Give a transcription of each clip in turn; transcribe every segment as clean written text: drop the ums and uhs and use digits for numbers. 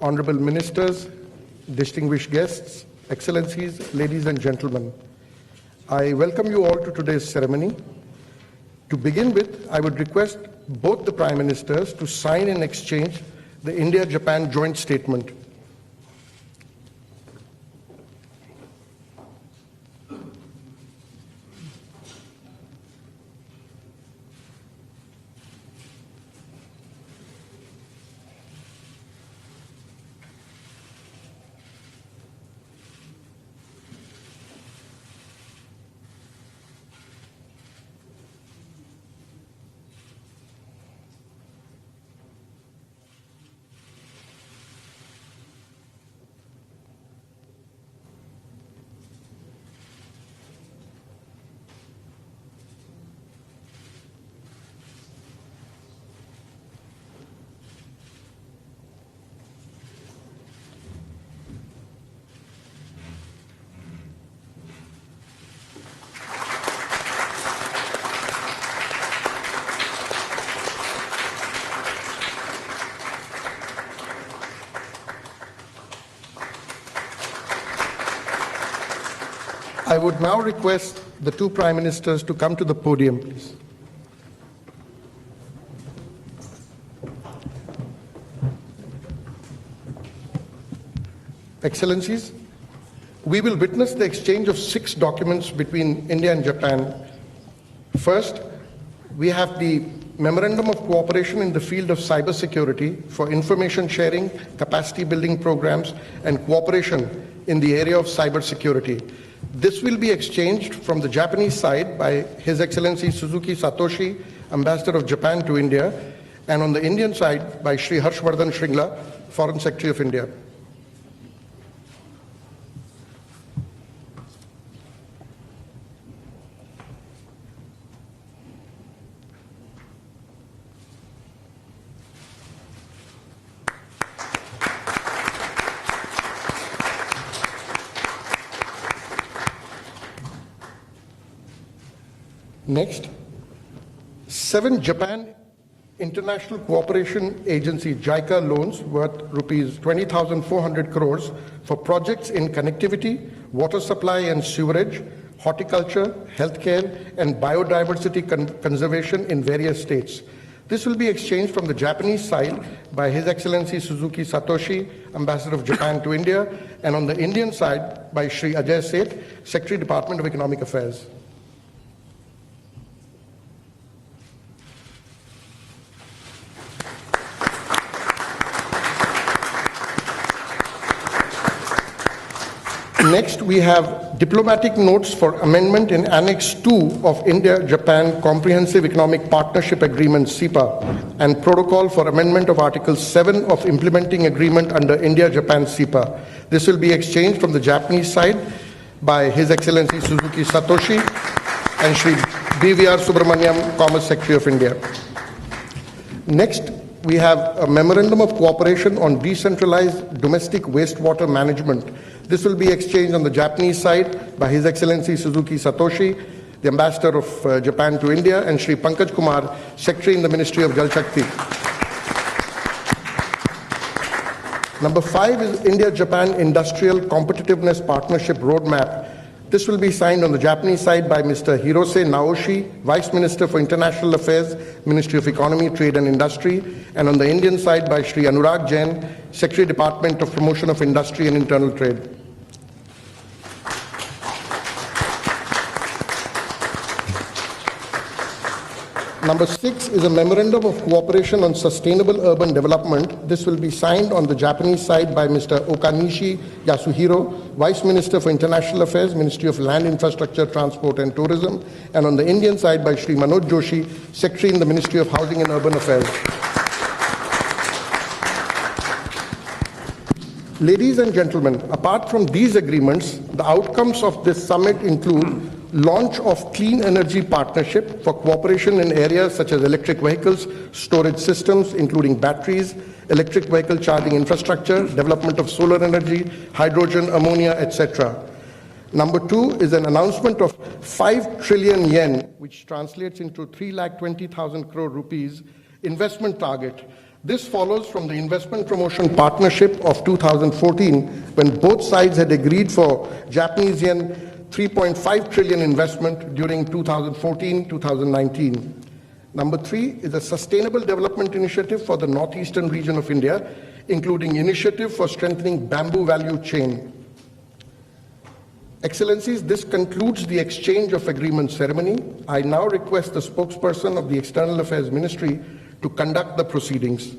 honorable ministers, distinguished guests, excellencies, ladies and gentlemen. I welcome you all to today's ceremony. To begin with, I would request both the Prime Ministers to sign and exchange the India-Japan joint statement. I would now request the two Prime Ministers to come to the podium, please. Excellencies, we will witness the exchange of 6 documents between India and Japan. First, we have the Memorandum of Cooperation in the field of cybersecurity for information sharing, capacity building programs, and cooperation in the area of cybersecurity. This will be exchanged from the Japanese side by His Excellency Suzuki Satoshi, Ambassador of Japan to India, and on the Indian side by Shri Harshvardhan Shringla, Foreign Secretary of India. Next, 7 Japan International Cooperation Agency JICA loans worth rupees 20,400 crores for projects in connectivity, water supply and sewerage, horticulture, healthcare, and biodiversity conservation in various states. This will be exchanged from the Japanese side by His Excellency Suzuki Satoshi, Ambassador of Japan to India, and on the Indian side by Shri Ajay Seth, Secretary, Department of Economic Affairs. Next, we have diplomatic notes for amendment in Annex 2 of India-Japan Comprehensive Economic Partnership Agreement, CEPA, and protocol for amendment of Article 7 of Implementing Agreement under India-Japan CEPA. This will be exchanged from the Japanese side by His Excellency Suzuki Satoshi and Shri BVR Subramaniam, Commerce Secretary of India. Next, we have a Memorandum of Cooperation on Decentralized Domestic Wastewater Management. This will be exchanged on the Japanese side by His Excellency Suzuki Satoshi, the Ambassador of Japan to India, and Shri Pankaj Kumar, Secretary in the Ministry of Jal Shakti. Number 5 is India-Japan Industrial Competitiveness Partnership Roadmap. This will be signed on the Japanese side by Mr. Hirose Naoshi, Vice Minister for International Affairs, Ministry of Economy, Trade and Industry, and on the Indian side by Shri Anurag Jain, Secretary, Department of Promotion of Industry and Internal Trade. Number 6 is a Memorandum of Cooperation on Sustainable Urban Development. This will be signed on the Japanese side by Mr. Okanishi Yasuhiro, Vice Minister for International Affairs, Ministry of Land, Infrastructure, Transport and Tourism, and on the Indian side by Shri Manoj Joshi, Secretary in the Ministry of Housing and Urban Affairs. Ladies and gentlemen, apart from these agreements, the outcomes of this summit include launch of Clean Energy Partnership for cooperation in areas such as electric vehicles, storage systems, including batteries, electric vehicle charging infrastructure, development of solar energy, hydrogen, ammonia, etc. Number 2 is an announcement of 5 trillion yen, which translates into 3,20,000 crore rupees investment target This follows from the Investment Promotion Partnership of 2014, when both sides had agreed for Japanese yen 3.5 trillion investment during 2014-2019. Number 3 is a Sustainable Development Initiative for the northeastern region of India, including initiative for strengthening bamboo value chain. Excellencies, this concludes the exchange of agreement ceremony. I now request the spokesperson of the External Affairs Ministry to conduct the proceedings.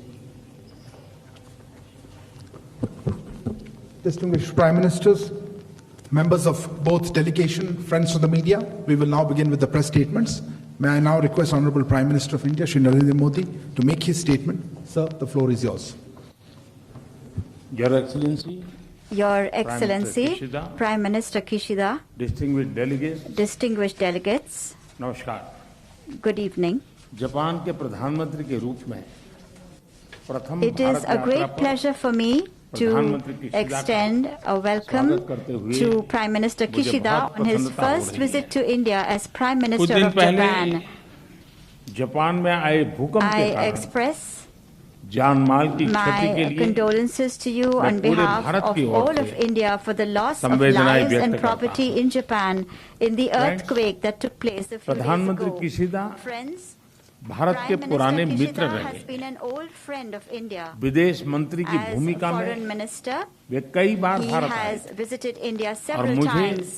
Distinguished Prime Ministers, members of both delegation, friends of the media, we will now begin with the press statements. May I now request Honorable Prime Minister of India, Shri Narendra Modi, to make his statement. Sir, the floor is yours. Your Excellency, Prime Minister Kishida, distinguished delegates, नमस्कार. good evening. Japan के प्रधानमंत्री के रूप में प्रथम It is a great pleasure for me to extend a welcome to Prime Minister Kishida on his first visit to India as Prime Minister of Japan. Japan में आए भूकंप I के कारण express जानमाल की क्षति के my लिए condolences to you on behalf of all of India for the loss of lives and property in Japan in the earthquake that took place a few days प्रधानमंत्री ago. किशिदा Friends, भारत के Prime पुराने Minister Mitra Kishida has रहे. been an old friend of India. विदेश मंत्री की As भूमिका foreign में minister, वे कई बार he भारत आए has visited India और several मुझे times,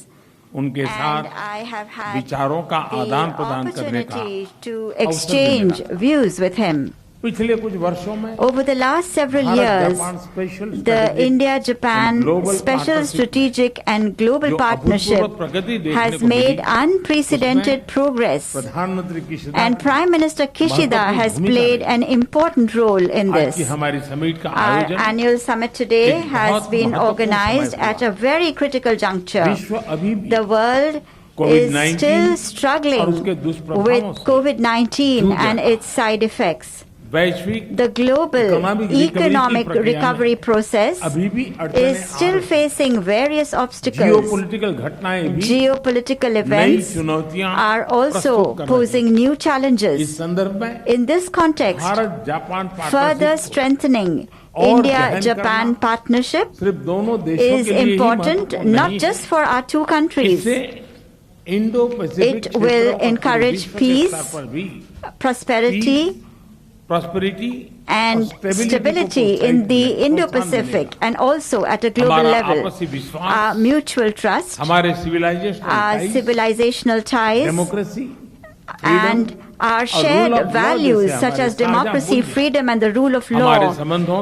उनके and साथ I have had विचारों का the आदान प्रदान करने का opportunity to अवसर exchange मिला. views with him. पिछले कुछ वर्षों में Over the last several years, Bharat Japan special the India-Japan global Special partnership Strategic and Global जो Partnership अभूतपूर्व प्रगति देखने has को मिली, made unprecedented progress, प्रधानमंत्री Kishida and Prime Minister Kishida has played an important role in आज की this. हमारी summit का Our आयोजन annual summit today एक has बहुत been महत्वपूर्ण organized समय at a very critical juncture. विश्व अभी भी The world is COVID-19 still और struggling उसके दुष्प्रभावों with से COVID-19 जूझ and रहा है. its side effects. वैश्विक The global economic recovery process अभी भी is अड़चनें still facing various obstacles. Geopolitical घटनाएं भी Geopolitical नई events चुनौतियां are also प्रस्तुत कर रही posing new हैं. challenges. इस संदर्भ में In this context, Bharat Japan further partnership strengthening और India-Japan गहन partnership सिर्फ दोनों देशों is के लिए ही important महत्वपूर्ण not नहीं just for our two countries. इससे Indo Pacific It will encourage peace, prosperity, prosperity and stability in the Indo-Pacific and also at a global level. Our mutual trust, हमारे our civilizational ties, democracy and our shared values such as democracy, freedom, and the rule of law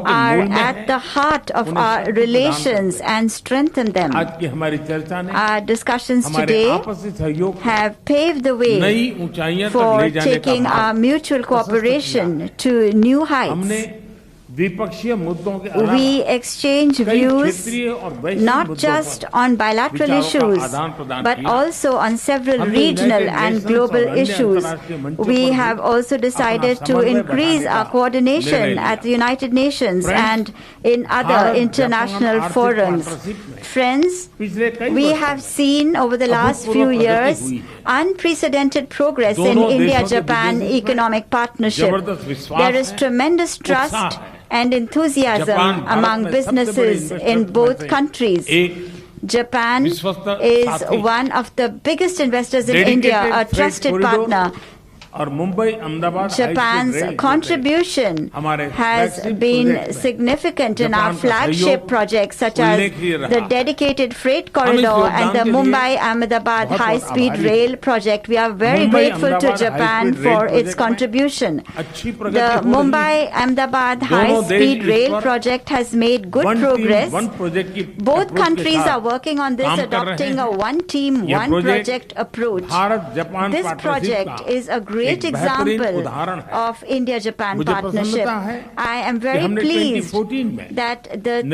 are at the heart of our relations and strengthen them. आज की हमारी चर्चा ने Our discussions हमारे today आपसी सहयोग have paved the way नई ऊंचाइयों तक for ले जाने का taking our मार्ग mutual cooperation to new heights. हमने द्विपक्षीय मुद्दों के अलावा We exchange कई views क्षेत्रीय और वैश्विक not मुद्दों just पर on bilateral विचारों का issues, आदान-प्रदान but किया. also on several हमने regional United and Nations global और अन्य issues. अंतर्राष्ट्रीय मंचों पर We भी have also decided अपना to समन्वय increase बढ़ाने our का coordination निर्णय लिया. at the United Nations Friends, and in other भारत-जापान international आर्थिक forums. partnership में Friends, पिछले कई we वर्षों have में seen over the last few अभूतपूर्व प्रगति years हुई है. unprecedented progress in दोनों देशों के India-Japan business में economic partnership. जबरदस्त विश्वास There is है, tremendous उत्साह trust है. and enthusiasm Japan Bharat among में सबसे बड़े businesses in investment both में से countries. एक Japan विश्वस्त is साथी, one of the biggest investors in dedicated India, a freight trusted corridor partner. और Mumbai Ahmedabad Japan's contribution has been significant in our flagship projects such as the dedicated freight corridor and the Mumbai-Ahmedabad high-speed rail project. We are very grateful to Japan for its contribution. The Mumbai-Ahmedabad high-speed rail project has made good progress. Both countries are working on this, adopting a one-team, one-project approach. This project is a great example of India-Japan partnership. I am very pleased that the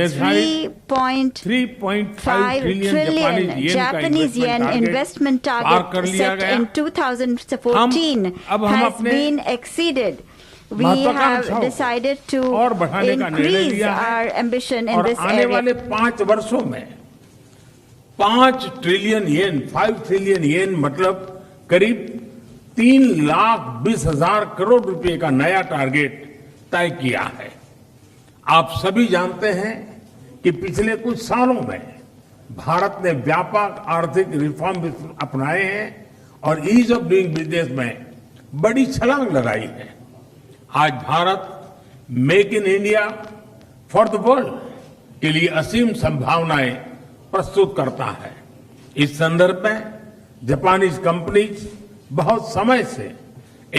3.5 trillion Japanese yen investment target set in 2014 has been exceeded. We have decided to increase our ambition in this आने वाले area. 5 वर्षों में 5 trillion येन 5 trillion येन मतलब करीब 3,20,000 करोड़ रुपए का नया target तय किया है। आप सभी जानते हैं कि पिछले कुछ सालों में भारत ने व्यापक आर्थिक रिफॉर्म अपनाए हैं और ईज ऑफ डूइंग बिजनेस में बड़ी छलांग लगाई है। आज Bharat make in India for the world के लिए असीम संभावनाएं प्रस्तुत करता है। इस संदर्भ में जापानीज कंपनीज बहुत समय से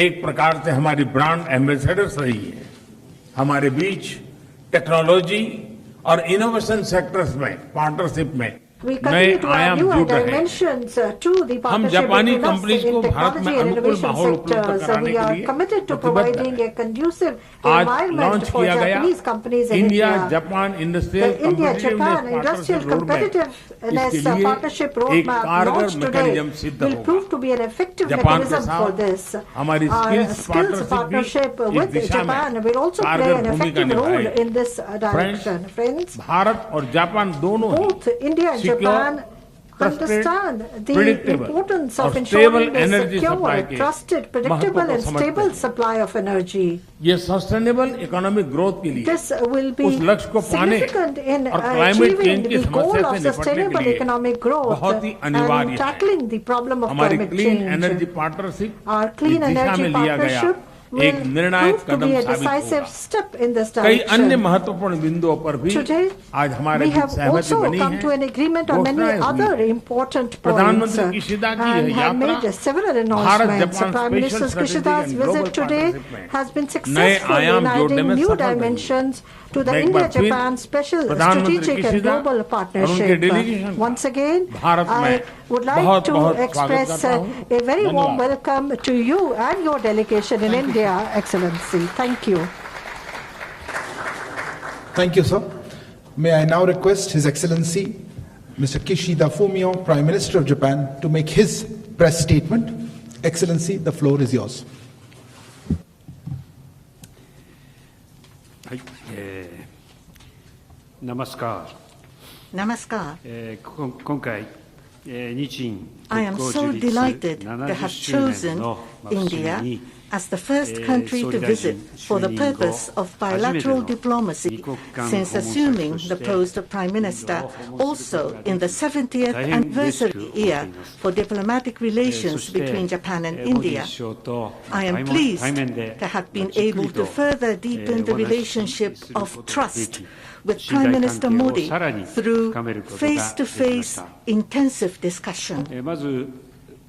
एक प्रकार से हमारी ब्रांड एम्बेसडर्स रही है। हमारे बीच टेक्नोलॉजी और इनोवेशन सेक्टर्स में पार्टनरशिप में नए आयाम जुड़ रहे हैं। हम जापानी कंपनीज को भारत में अनुकूल माहौल उपलब्ध कराने के लिए प्रतिबद्ध हैं। आज लॉन्च किया गया India Japan industrial competitiveness partnership road map एक कारगर मैकेनिज्म सिद्ध होगा। जापान के साथ हमारी skills partnership with Japan will also play an effective role in this direction. Friends, Bharat और जापान दोनों ही Japan understand the importance of ensuring a secure, trusted, predictable and stable supply of energy. ये sustainable economic growth के लिए This will be उस लक्ष्य को पाने in और क्लाइमेट चेंज की the goal समस्या of से निपटने sustainable के economic लिए growth बहुत ही अनिवार्य and tackling the problem है। of हमारी climate clean change. Energy partnership Our इस clean दिशा में energy लिया गया partnership एक will निर्णायक prove to Kadam be a साबित decisive होगा। step in this कई अन्य direction. महत्वपूर्ण बिंदुओं पर भी Today, आज हमारे we बीच have सहमति also बनी come to an है। agreement on many घोषणाएं हुई other हैं। important points प्रधानमंत्री किशिदा की and यह have यात्रा made several Bharat announcements. Japan Prime Minister special Kishida's strategic and visit today global partnership में has been नए successful आयाम in जोड़ने adding में new सफल रही है। dimensions to the मैं एक बार फिर India-Japan special प्रधानमंत्री strategic and किशिदा global और उनके partnership. Delegation Once again, Bharat I में would like बहुत to बहुत स्वागत express करता हूँ। a very warm धन्यवाद। welcome to you and your delegation in India, Excellency. Thank you. Thank you, sir. May I now request His Excellency, Mr. Kishida Fumio, Prime Minister of Japan, to make his press statement. Excellency, the floor is yours. はい、ナマスカ Namaskar. 今回、日印 I am 国 so 交樹立 delighted to have 70周年 chosen の節 India 目に as the first country to visit for the purpose of bilateral diplomacy since assuming the post of Prime Minister, also in the 70th anniversary year for diplomatic relations between Japan and India. I am pleased to have been able to further deepen the relationship of trust with Prime Minister Modi through face-to-face intensive discussion. まず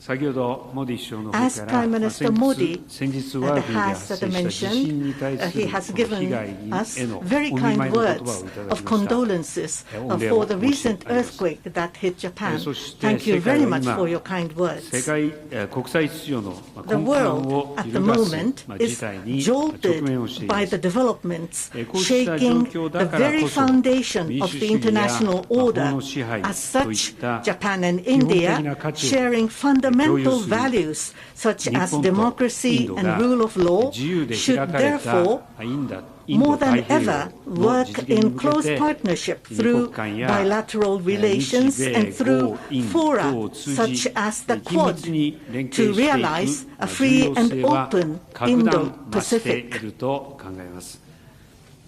先ほどモディ首相の方 As から Prime Minister Modi 先日我が国で発 has 生した地震に mentioned, 対す he る has この被 given 害 us へのお very 見 kind 舞いの言葉をい words ただき of ました condolences 御礼 for を the 申し上 recent げます earthquake that hit Japan. そして Thank you 世界 very は much 今 for your kind 世 words. 界国際秩序の The 根幹 world を at the 揺るがす moment 事 is 態に直面をしてい jolted ま by す the developments こうした状 shaking 況 the だから very こそ foundation 民 of 主 the 主義や international 法 order. の支配 As といっ such, た Japan and 基本的 India な価値を sharing 共 fundamental 有する values such 日 as 本とイ democracy ンド and が rule of law 自由で should 開かれた therefore インド more 太 than 平 ever 洋の work 実現 in に向け close て partnership 二 through 国間や bilateral 日 relations 米 and through 豪印 fora 等を通じ such as the 緊 Quad 密に連 to 携してい realize く a free 重要 and 性は open 格段増してい Indo-Pacific. ると考えます。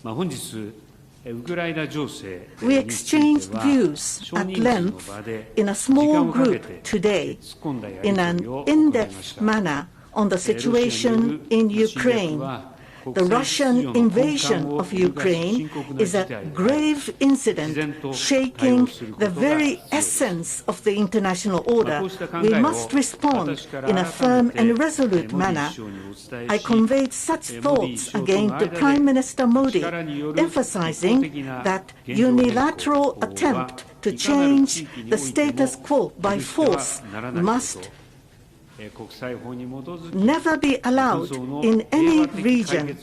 本日ウクライナ情勢 We につい exchanged ては views 少 at 人数の length 場で in a 時間 small をかけ group て today 突っ込んだや in り an 取りを行いま in-depth した。 manner on the situation in Ukraine. The Russian invasion of Ukraine is a grave incident shaking the very essence of the international order. We must respond in a firm and resolute manner. I conveyed such thoughts again to Prime Minister Modi, emphasizing that unilateral attempt to change the status quo by force must never be allowed in any region.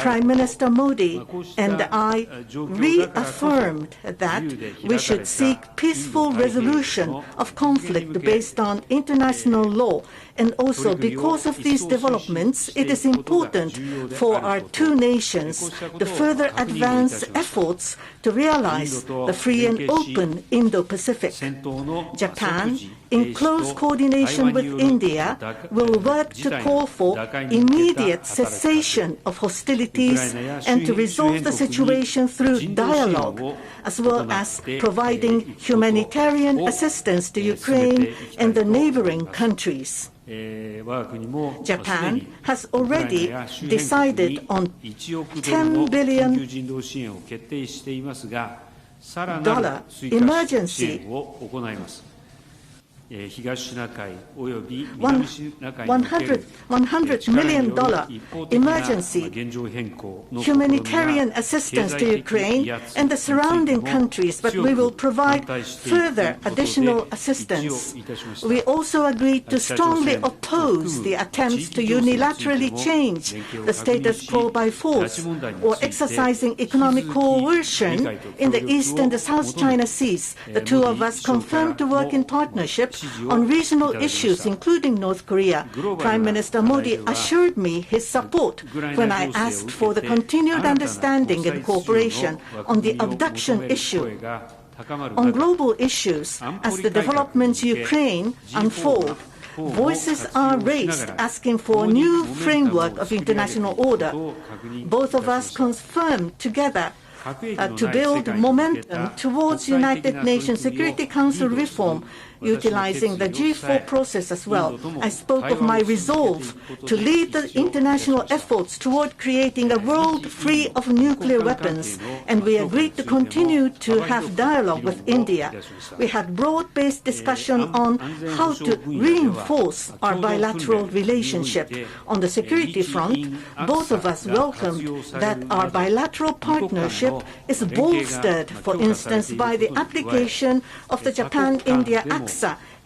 Prime Minister Modi and I reaffirmed that we should seek peaceful resolution of conflict based on international law. And also, because of these developments, it is important for our two nations to further advance efforts to realize the free and open Indo-Pacific. Japan, in close coordination cooperation with India will work to call for immediate cessation of hostilities and to resolve the situation through dialogue, as well as providing humanitarian assistance to Ukraine and the neighboring countries. Japan has already decided on $10 billion emergency $100 million emergency humanitarian assistance to Ukraine and the surrounding countries, but we will provide further additional assistance. We also agreed to strongly oppose the attempts to unilaterally change the status quo by force or exercising economic coercion in the East and the South China Seas. The two of us confirmed to work in partnership on regional issues, including North Korea. Prime Minister Modi assured me his support when I asked for the continued understanding and cooperation on the abduction issue. On global issues, as the developments in Ukraine unfold, voices are raised asking for a new framework of international order. Both of us confirmed together to build momentum towards United Nations Security Council reform, utilizing the G4 process as well. I spoke of my resolve to lead the international efforts toward creating a world free of nuclear weapons, and we agreed to continue to have dialogue with India. We had broad-based discussion on how to reinforce our bilateral relationship. On the security front, both of us welcomed that our bilateral partnership is bolstered, for instance, by the application of the Japan-India AXA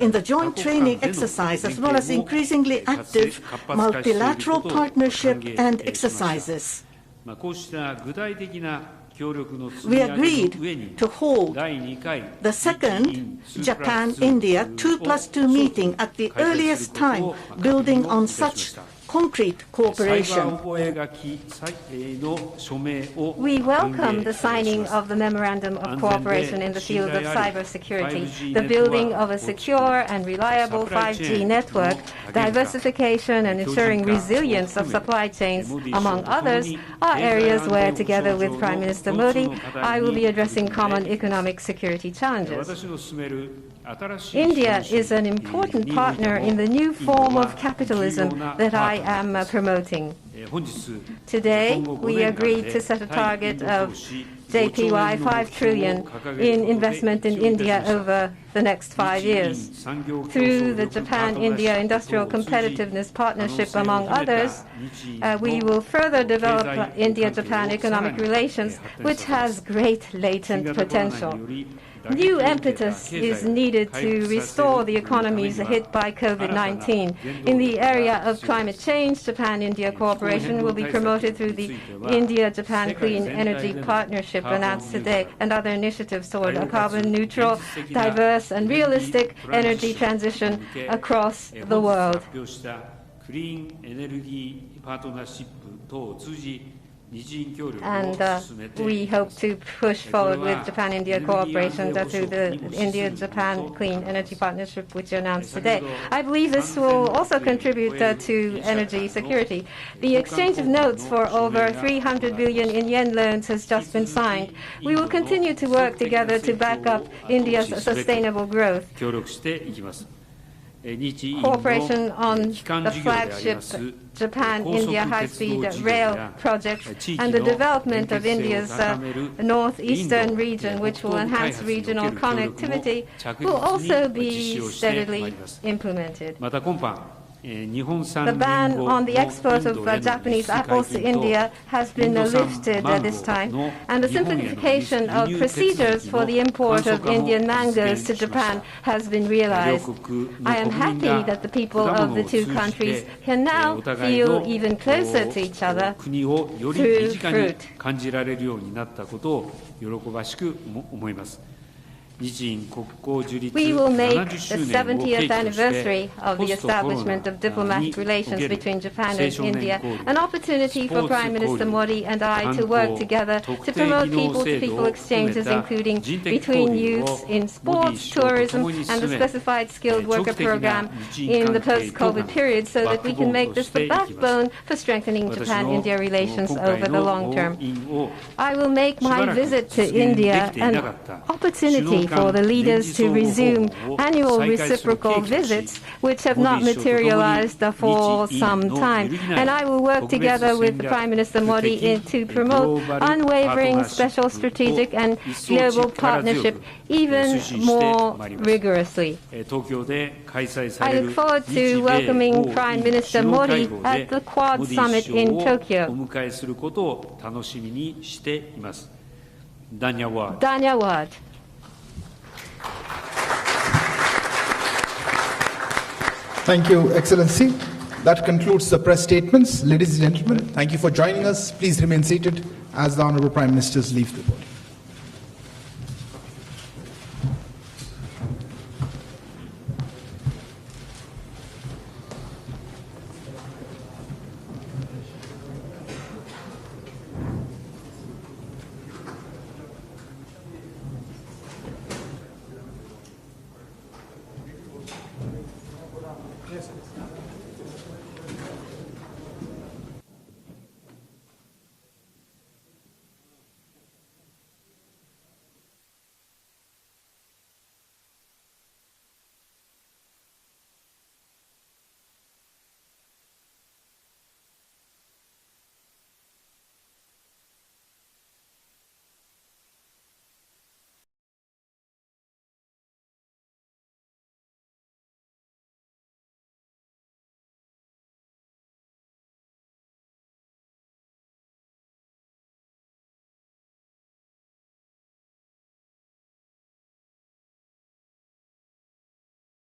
in the joint training exercise, as well as increasingly active multilateral partnership and exercises. We agreed to hold the second Japan-India 2+2 meeting at the earliest time, building on such concrete cooperation. We welcome the signing of the Memorandum of Cooperation in the field of cybersecurity, the building of a secure and reliable 5G network, diversification and ensuring resilience of supply chains, among others, are areas where, together with Prime Minister Modi, I will be addressing common economic security challenges. India is an important partner in the new form of capitalism that I am promoting. Today, we agreed to set a target of JPY 5 trillion in investment in India over the next 5 years. Through the Japan-India Industrial Competitiveness Partnership, among others, we will further develop India-Japan economic relations, which has great latent potential. New impetus is needed to restore the economies hit by COVID-19. In the area of climate change, Japan-India cooperation will be promoted through the India-Japan Clean Energy Partnership announced today and other initiatives toward a carbon-neutral, diverse, and realistic energy transition across the world. And we hope to push forward with Japan-India cooperation through the India-Japan Clean Energy Partnership, which you announced today. I believe this will also contribute to energy security. The exchange of notes for over 300 billion in yen loans has just been signed. We will continue to work together to back up India's sustainable growth. Cooperation on the flagship Japan-India high-speed rail project and the development of India's northeastern region, which will enhance regional connectivity, will also be steadily implemented. The ban on the export of Japanese apples to India has been lifted this time, and the simplification of procedures for the import of Indian mangoes to Japan has been realized. I am happy that the people of the two countries can now feel even closer to each other through fruit. We will make the 70th anniversary of the establishment of diplomatic relations between Japan and India an opportunity for Prime Minister Modi and I to work together to promote people-to-people exchanges, including between youths in sports, tourism, and the specified skilled worker program in the post-COVID period, so that we can make this the backbone for strengthening Japan-India relations over the long term. I will make my visit to India an opportunity for the leaders to resume annual reciprocal visits, which have not materialized for some time. And I will work together with Prime Minister Modi to promote unwavering special strategic and global partnership even more rigorously. I look forward to welcoming Prime Minister Modi at the Quad Summit in Tokyo. Dhanyawad. Thank you, Excellency. That concludes the press statements. Ladies and gentlemen, thank you for joining us. Please remain seated as the Honorable Prime Ministers leave the podium.